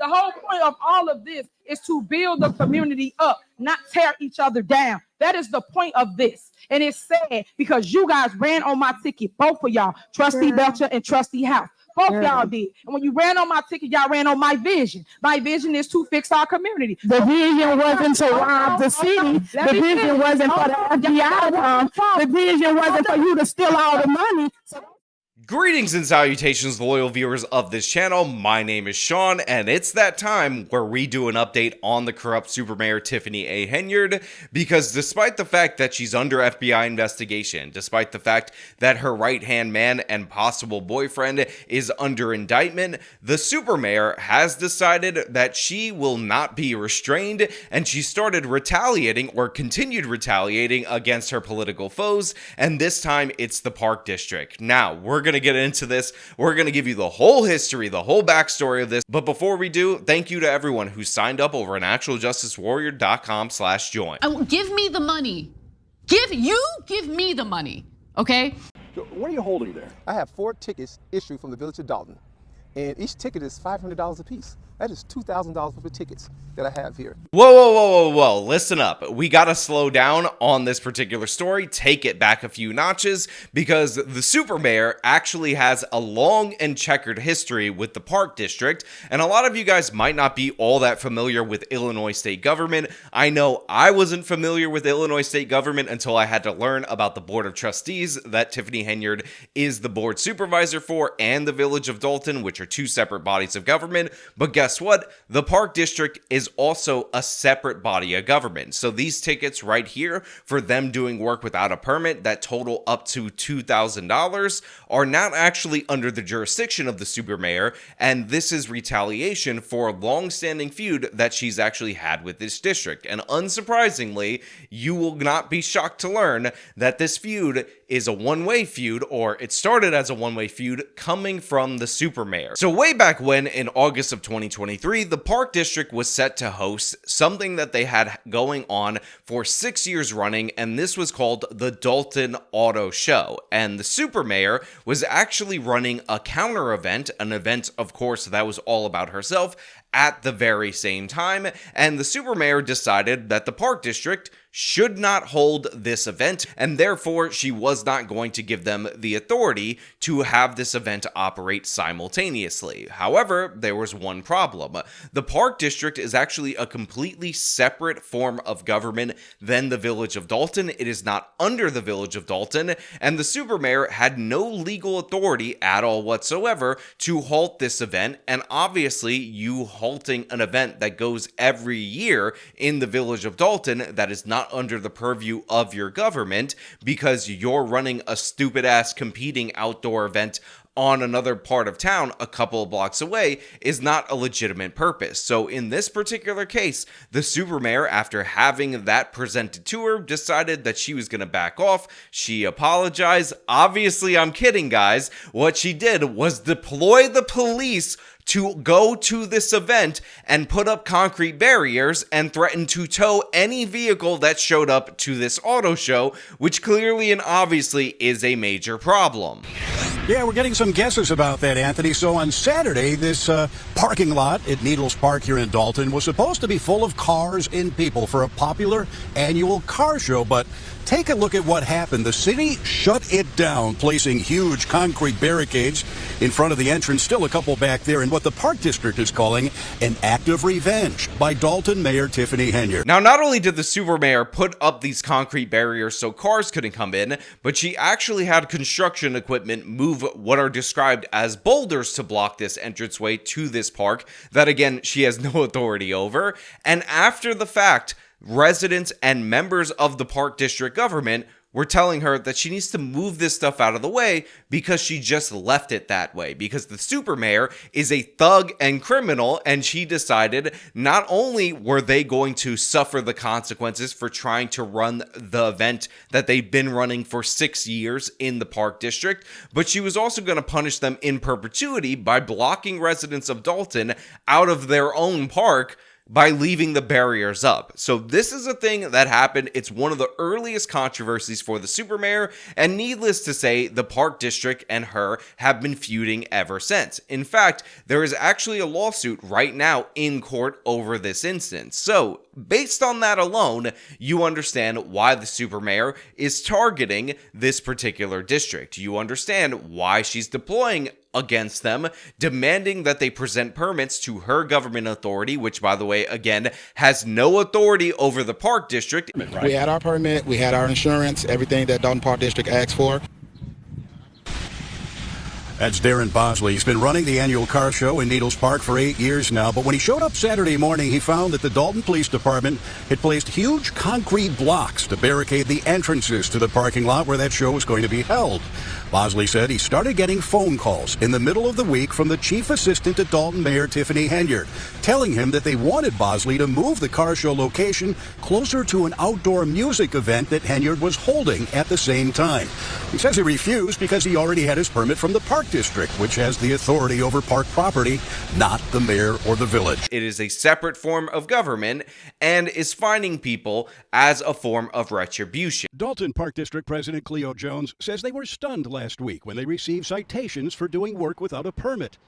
The whole point of all of this is to build the community up, not tear each other down. That is the point of this. And it's sad because you guys ran on my ticket, both of y'all, Trustee Belcher and Trustee House. Both y'all did. And when you ran on my ticket, y'all ran on my vision. My vision is to fix our community. The vision wasn't to rob the city. The vision wasn't for the FBI. The vision wasn't for you to steal all the money. Greetings and salutations, loyal viewers of this channel. My name is Sean, and it's that time where we do an update on the corrupt Super Mayor Tiffany A. Henyard, because despite the fact that she's under FBI investigation, despite the fact that her right-hand man and possible boyfriend is under indictment, the Super Mayor has decided that she will not be restrained, and she started retaliating, or continued retaliating, against her political foes, and this time it's the Park District. Now, we're going to get into this. We're going to give you the whole history, the whole backstory of this. But before we do, thank you to everyone who signed up over at actualjusticewarrior.com/join. Give me the money. Give me the money, okay? So what are you holding there? I have 4 tickets issued from the village of Dolton, and each ticket is $500 a piece. That is $2,000 worth of tickets that I have here. Whoa, listen up. We gotta slow down on this particular story, take it back a few notches, because the Super Mayor actually has a long and checkered history with the Park District, and a lot of you guys might not be all that familiar with Illinois state government. I know I wasn't familiar with Illinois state government until I had to learn about the Board of Trustees that Tiffany Henyard is the board supervisor for, and the Village of Dolton, which are 2 separate bodies of government. But guess what? The Park District is also a separate body of government. So these tickets right here for them doing work without a permit that total up to $2,000 are not actually under the jurisdiction of the Super Mayor, and this is retaliation for a long-standing feud that she's actually had with this district. And unsurprisingly, you will not be shocked to learn that this feud is a one-way feud, or it started as a one-way feud coming from the Super Mayor. So way back when, in August of 2023, the Park District was set to host something that they had going on for 6 years running, and this was called the Dolton Auto Show. And the Super Mayor was actually running a counter event, an event, of course, that was all about herself, at the very same time, and the Super Mayor decided that the Park District should not hold this event, and therefore she was not going to give them the authority to have this event operate simultaneously. However, there was one problem. The Park District is actually a completely separate form of government than the Village of Dolton. It is not under the Village of Dolton, and the Super Mayor had no legal authority at all whatsoever to halt this event, and obviously you halting an event that goes every year in the Village of Dolton that is not under the purview of your government because you're running a stupid ass competing outdoor event on another part of town a couple of blocks away is not a legitimate purpose. So in this particular case, the Super Mayor, after having that presented to her, decided that she was going to back off. She apologized. Obviously, I'm kidding, guys. What she did was deploy the police to go to this event and put up concrete barriers and threaten to tow any vehicle that showed up to this auto show, which clearly and obviously is a major problem. Yeah, we're getting some guesses about that, Anthony. So on Saturday, this parking lot at Needles Park here in Dolton was supposed to be full of cars and people for a popular annual car show, but take a look at what happened. The city shut it down, placing huge concrete barricades in front of the entrance, still a couple back there, in what the Park District is calling an act of revenge by Dolton Mayor Tiffany Henyard. Now, not only did the Super Mayor put up these concrete barriers so cars couldn't come in, but she actually had construction equipment move what are described as boulders to block this entranceway to this park that, again, she has no authority over. And after the fact, residents and members of the Park District government were telling her that she needs to move this stuff out of the way because she just left it that way, because the Super Mayor is a thug and criminal, and she decided not only were they going to suffer the consequences for trying to run the event that they've been running for 6 years in the Park District, but she was also going to punish them in perpetuity by blocking residents of Dolton out of their own park by leaving the barriers up. So this is a thing that happened. It's one of the earliest controversies for the supermayor, and needless to say, the Park District and her have been feuding ever since. In fact, there is actually a lawsuit right now in court over this instance. So based on that alone, you understand why the supermayor is targeting this particular district. You understand why she's deploying against them, demanding that they present permits to her government authority, which, by the way, again, has no authority over the Park District. We had our permit, we had our insurance, everything that Dolton Park District asked for. That's Darren Bosley. He's been running the annual car show in Needles Park for 8 years now, but when he showed up Saturday morning, he found that the Dolton Police Department had placed huge concrete blocks to barricade the entrances to the parking lot where that show was going to be held. Bosley said he started getting phone calls in the middle of the week from the chief assistant to Dolton Mayor Tiffany Henyard, telling him that they wanted Bosley to move the car show location closer to an outdoor music event that Henyard was holding at the same time. He says he refused because he already had his permit from the Park District, which has the authority over park property, not the mayor or the village. It is a separate form of government and is fining people as a form of retribution. Dolton Park District President Cleo Jones says they were stunned last week when they received citations for doing work without a permit.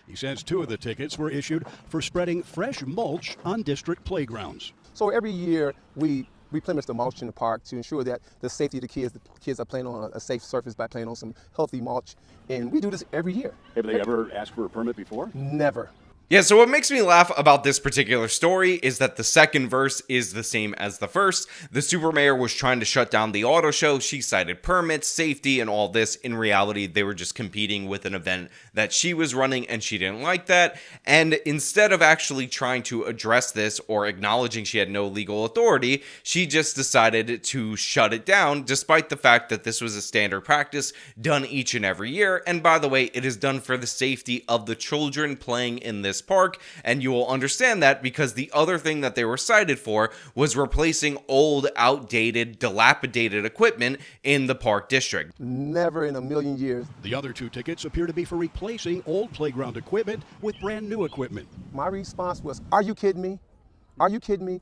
He says 2 of the tickets were issued for spreading fresh mulch on district playgrounds. So every year we replenish the mulch in the park to ensure that the safety of the kids are playing on a safe surface by playing on some healthy mulch. And we do this every year. Have they ever asked for a permit before? Never. Yeah, so what makes me laugh about this particular story is that the second verse is the same as the first. The supermayor was trying to shut down the auto show. She cited permits, safety, and all this. In reality, they were just competing with an event that she was running, and she didn't like that. And instead of actually trying to address this or acknowledging she had no legal authority, she just decided to shut it down, despite the fact that this was a standard practice done each and every year. And by the way, it is done for the safety of the children playing in this park, and you will understand that because the other thing that they were cited for was replacing old, outdated, dilapidated equipment in the Park District. Never in a million years. The other 2 tickets appear to be for replacing old playground equipment with brand new equipment. My response was, are you kidding me? Are you kidding me?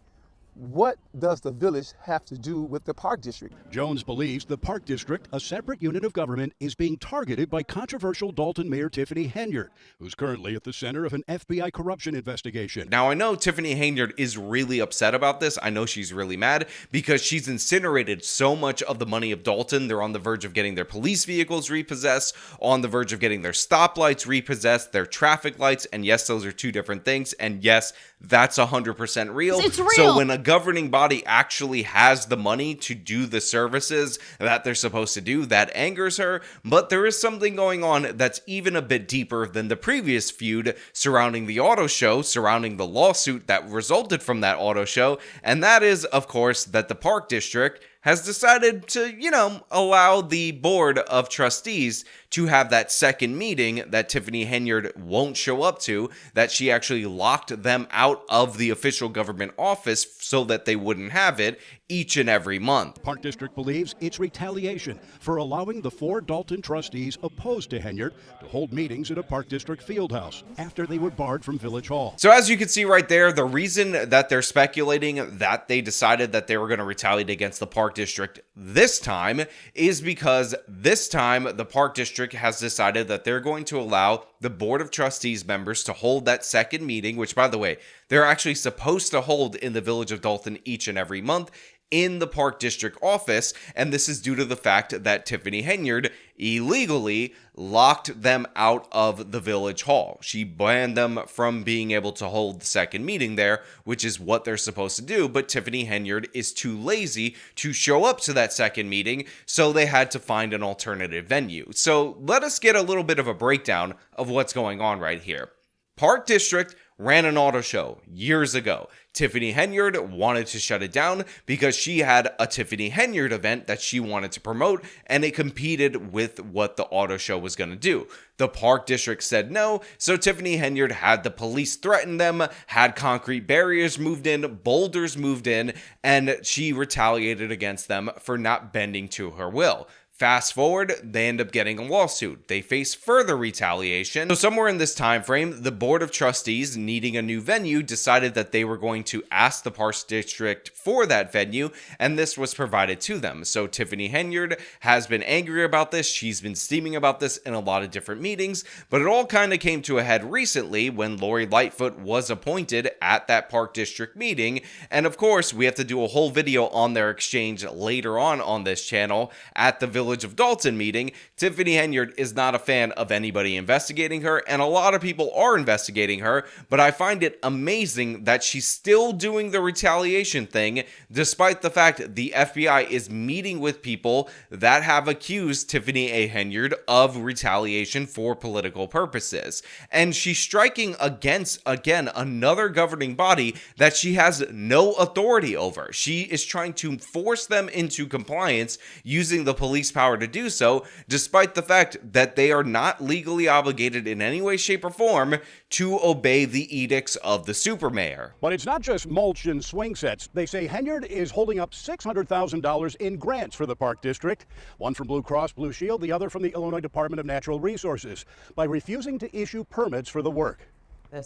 What does the village have to do with the Park District? Jones believes the Park District, a separate unit of government, is being targeted by controversial Dolton Mayor Tiffany Henyard, who's currently at the center of an FBI corruption investigation. Now, I know Tiffany Henyard is really upset about this. I know she's really mad because she's incinerated so much of the money of Dolton. They're on the verge of getting their police vehicles repossessed, on the verge of getting their stoplights repossessed, their traffic lights, and yes, those are 2 different things, and yes, that's 100% real. It's real. So when a governing body actually has the money to do the services that they're supposed to do, that angers her. But there is something going on that's even a bit deeper than the previous feud surrounding the auto show, surrounding the lawsuit that resulted from that auto show. And that is, of course, that the Park District has decided to, allow the board of trustees to have that second meeting that Tiffany Henyard won't show up to, that she actually locked them out of the official government office so that they wouldn't have it each and every month. Park District believes it's retaliation for allowing the 4 Dolton trustees opposed to Henyard to hold meetings at a Park District field house after they were barred from Village Hall. So as you can see right there, the reason that they're speculating that they decided that they were going to retaliate against the Park District this time is because this time the Park District has decided that they're going to allow the Board of Trustees members to hold that second meeting, which, by the way, they're actually supposed to hold in the village of Dolton each and every month in the Park District office, and this is due to the fact that Tiffany Henyard illegally locked them out of the village hall. She banned them from being able to hold the second meeting there, which is what they're supposed to do, but Tiffany Henyard is too lazy to show up to that second meeting, so they had to find an alternative venue. So let us get a little bit of a breakdown of what's going on right here. Park District ran an auto show years ago. Tiffany Henyard wanted to shut it down because she had a Tiffany Henyard event that she wanted to promote, and it competed with what the auto show was going to do. The Park District said no, so Tiffany Henyard had the police threaten them, had concrete barriers moved in, boulders moved in, and she retaliated against them for not bending to her will. Fast forward, they end up getting a lawsuit. They face further retaliation. So somewhere in this time frame, the Board of Trustees, needing a new venue, decided that they were going to ask the Park District for that venue, and this was provided to them. So Tiffany Henyard has been angry about this. She's been steaming about this in a lot of different meetings, but it all kind of came to a head recently when Lori Lightfoot was appointed at that Park District meeting. And of course, we have to do a whole video on their exchange later on this channel at the Village of Dolton meeting. Tiffany Henyard is not a fan of anybody investigating her, and a lot of people are investigating her, but I find it amazing that she's still doing the retaliation thing, despite the fact the FBI is meeting with people that have accused Tiffany A. Henyard of retaliation for political purposes. And she's striking against, again, another governing body that she has no authority over. She is trying to force them into compliance using the police power to do so, despite the fact that they are not legally obligated in any way, shape, or form to obey the edicts of the supermayor. But it's not just mulch and swing sets. They say Henyard is holding up $600,000 in grants for the Park District, one from Blue Cross Blue Shield, the other from the Illinois Department of Natural Resources, by refusing to issue permits for the work.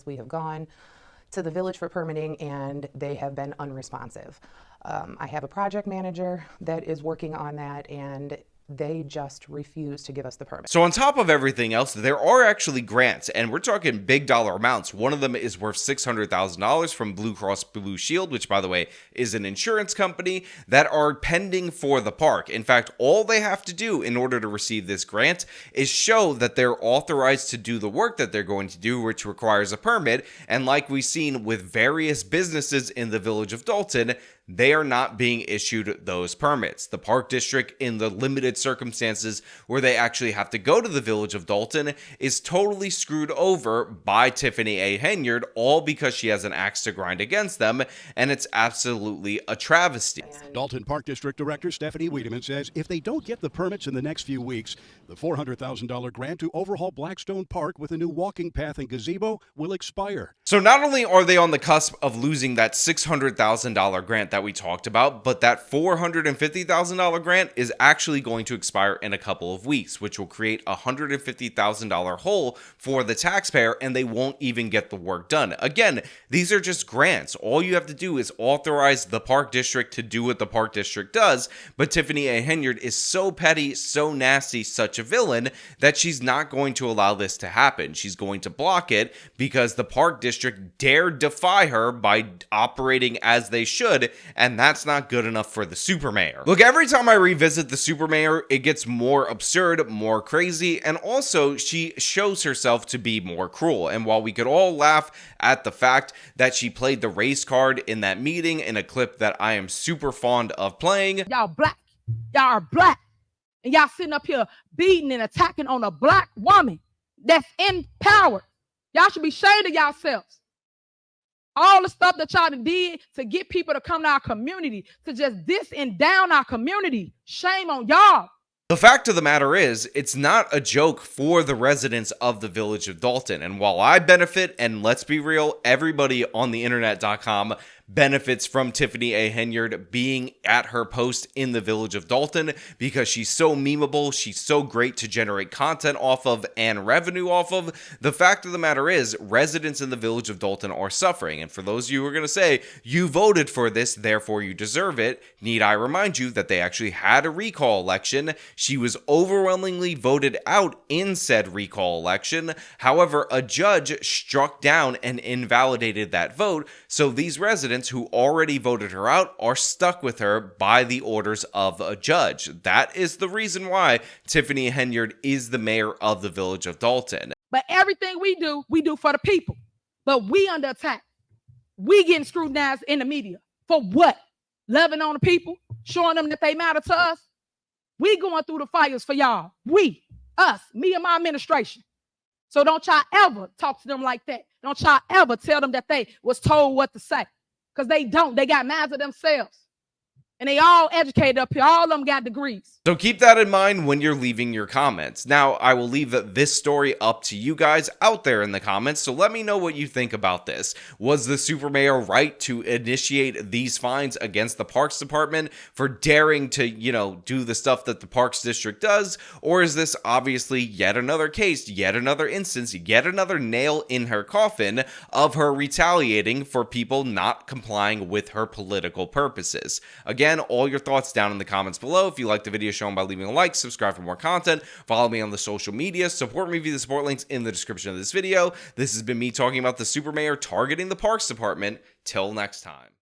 We have gone to the village for permitting and they have been unresponsive. I have a project manager that is working on that, and they just refuse to give us the permit. So on top of everything else, there are actually grants, and we're talking big dollar amounts. One of them is worth $600,000 from Blue Cross Blue Shield, which, by the way, is an insurance company, that are pending for the park. In fact, all they have to do in order to receive this grant is show that they're authorized to do the work that they're going to do, which requires a permit. And like we've seen with various businesses in the Village of Dolton, they are not being issued those permits. The Park District, in the limited circumstances where they actually have to go to the Village of Dolton, is totally screwed over by Tiffany A. Henyard, all because she has an axe to grind against them, and it's absolutely a travesty. Dolton Park District Director Stephanie Wiedemann says if they don't get the permits in the next few weeks, the $400,000 grant to overhaul Blackstone Park with a new walking path and gazebo will expire. So not only are they on the cusp of losing that $600,000 grant that we talked about, but that $450,000 grant is actually going to expire in a couple of weeks, which will create a $150,000 hole for the taxpayer, and they won't even get the work done. Again, these are just grants. All you have to do is authorize the Park District to do what the Park District does, but Tiffany A. Henyard is so petty, so nasty, such a villain, that she's not going to allow this to happen. She's going to block it because the Park District dared defy her by operating as they should, and that's not good enough for the supermayor. Look, every time I revisit the supermayor, it gets more absurd, more crazy, and also she shows herself to be more cruel. And while we could all laugh at the fact that she played the race card in that meeting in a clip that I am super fond of playing, Y'all black. Y'all are black. And y'all sitting up here beating and attacking on a black woman that's in power. Y'all should be ashamed of yourselves. All the stuff that y'all did to get people to come to our community, to just diss and down our community. Shame on y'all. the fact of the matter is, it's not a joke for the residents of the Village of Dolton. And while I benefit, and let's be real, everybody on the internet.com benefits from Tiffany A. Henyard being at her post in the Village of Dolton because she's so memeable, she's so great to generate content off of and revenue off of. The fact of the matter is, residents in the Village of Dolton are suffering. And for those of you who are going to say, you voted for this, therefore you deserve it, need I remind you that they actually had a recall election. She was overwhelmingly voted out in said recall election. However, a judge struck down and invalidated that vote, so these residents who already voted her out are stuck with her by the orders of a judge. That is the reason why Tiffany Henyard is the mayor of the Village of Dolton. But everything we do for the people. But we under attack. We getting scrutinized in the media. For what? Loving on the people? Showing them that they matter to us? We going through the fires for y'all. We, us, me and my administration. So don't y'all ever talk to them like that. Don't y'all ever tell them that they was told what to say. Because they don't. They got mad at themselves. And and they all educated up here. All of them got degrees. So keep that in mind when you're leaving your comments. Now, I will leave this story up to you guys out there in the comments, so let me know what you think about this. Was the super mayor right to initiate these fines against the Parks Department for daring to, do the stuff that the Parks District does? Or is this obviously yet another case, yet another instance, yet another nail in her coffin of her retaliating for people not complying with her political purposes? Again, all your thoughts down in the comments below. If you like the video, show them by leaving a like, subscribe for more content, follow me on the social media, support me via the support links in the description of this video. This has been me talking about the super mayor targeting the Parks Department. Till next time.